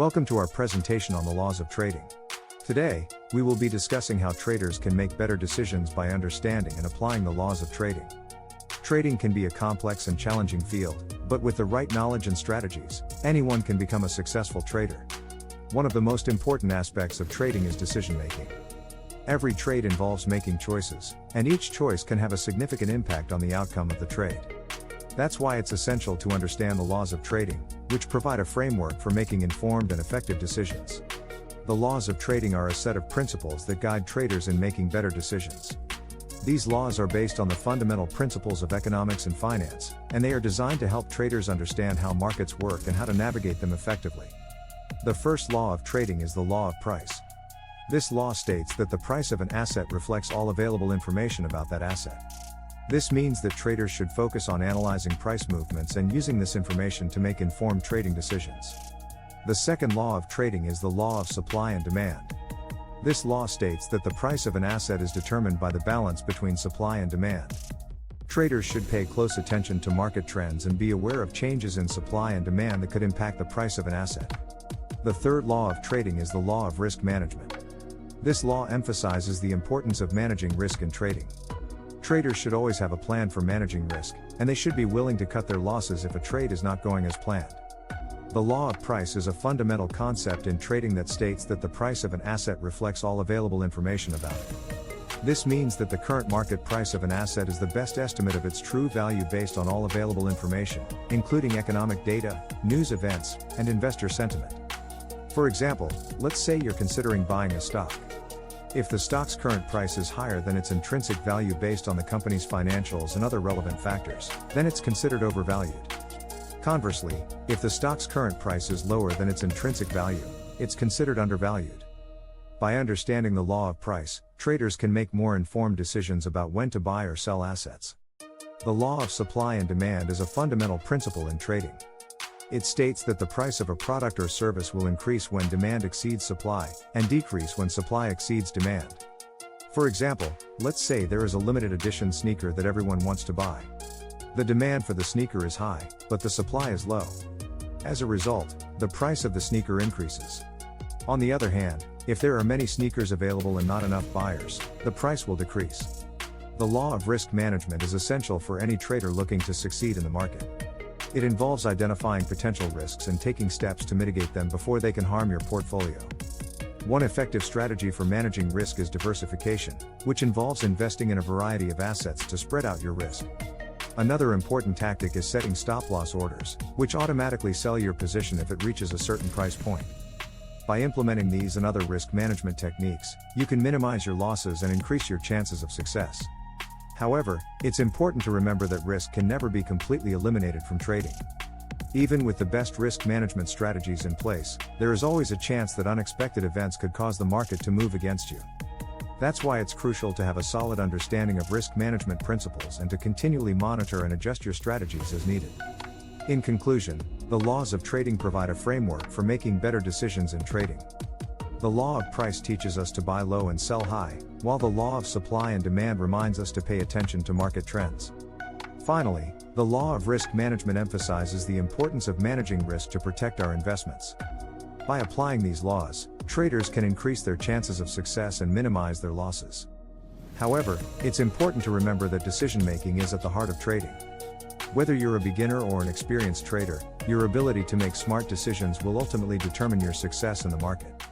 Welcome to our presentation on the laws of trading. Today, we will be discussing how traders can make better decisions by understanding and applying the laws of trading. Trading can be a complex and challenging field, but with the right knowledge and strategies, anyone can become a successful trader. One of the most important aspects of trading is decision making. Every trade involves making choices, and each choice can have a significant impact on the outcome of the trade. That's why it's essential to understand the laws of trading, which provide a framework for making informed and effective decisions. The laws of trading are a set of principles that guide traders in making better decisions. These laws are based on the fundamental principles of economics and finance, and they are designed to help traders understand how markets work and how to navigate them effectively. The first law of trading is the law of price. This law states that the price of an asset reflects all available information about that asset. This means that traders should focus on analyzing price movements and using this information to make informed trading decisions. The second law of trading is the law of supply and demand. This law states that the price of an asset is determined by the balance between supply and demand. Traders should pay close attention to market trends and be aware of changes in supply and demand that could impact the price of an asset. The third law of trading is the law of risk management. This law emphasizes the importance of managing risk in trading. Traders should always have a plan for managing risk, and they should be willing to cut their losses if a trade is not going as planned. The law of price is a fundamental concept in trading that states that the price of an asset reflects all available information about it. This means that the current market price of an asset is the best estimate of its true value based on all available information, including economic data, news events, and investor sentiment. For example, let's say you're considering buying a stock. If the stock's current price is higher than its intrinsic value based on the company's financials and other relevant factors, then it's considered overvalued. Conversely, if the stock's current price is lower than its intrinsic value, it's considered undervalued. By understanding the law of price, traders can make more informed decisions about when to buy or sell assets. The law of supply and demand is a fundamental principle in trading. It states that the price of a product or service will increase when demand exceeds supply, and decrease when supply exceeds demand. For example, let's say there is a limited edition sneaker that everyone wants to buy. The demand for the sneaker is high, but the supply is low. As a result, the price of the sneaker increases. On the other hand, if there are many sneakers available and not enough buyers, the price will decrease. The law of risk management is essential for any trader looking to succeed in the market. It involves identifying potential risks and taking steps to mitigate them before they can harm your portfolio. One effective strategy for managing risk is diversification, which involves investing in a variety of assets to spread out your risk. Another important tactic is setting stop-loss orders, which automatically sell your position if it reaches a certain price point. By implementing these and other risk management techniques, you can minimize your losses and increase your chances of success. However, it's important to remember that risk can never be completely eliminated from trading. Even with the best risk management strategies in place, there is always a chance that unexpected events could cause the market to move against you. That's why it's crucial to have a solid understanding of risk management principles and to continually monitor and adjust your strategies as needed. In conclusion, the laws of trading provide a framework for making better decisions in trading. The law of price teaches us to buy low and sell high, while the law of supply and demand reminds us to pay attention to market trends. Finally, the law of risk management emphasizes the importance of managing risk to protect our investments. By applying these laws, traders can increase their chances of success and minimize their losses. However, it's important to remember that decision-making is at the heart of trading. Whether you're a beginner or an experienced trader, your ability to make smart decisions will ultimately determine your success in the market.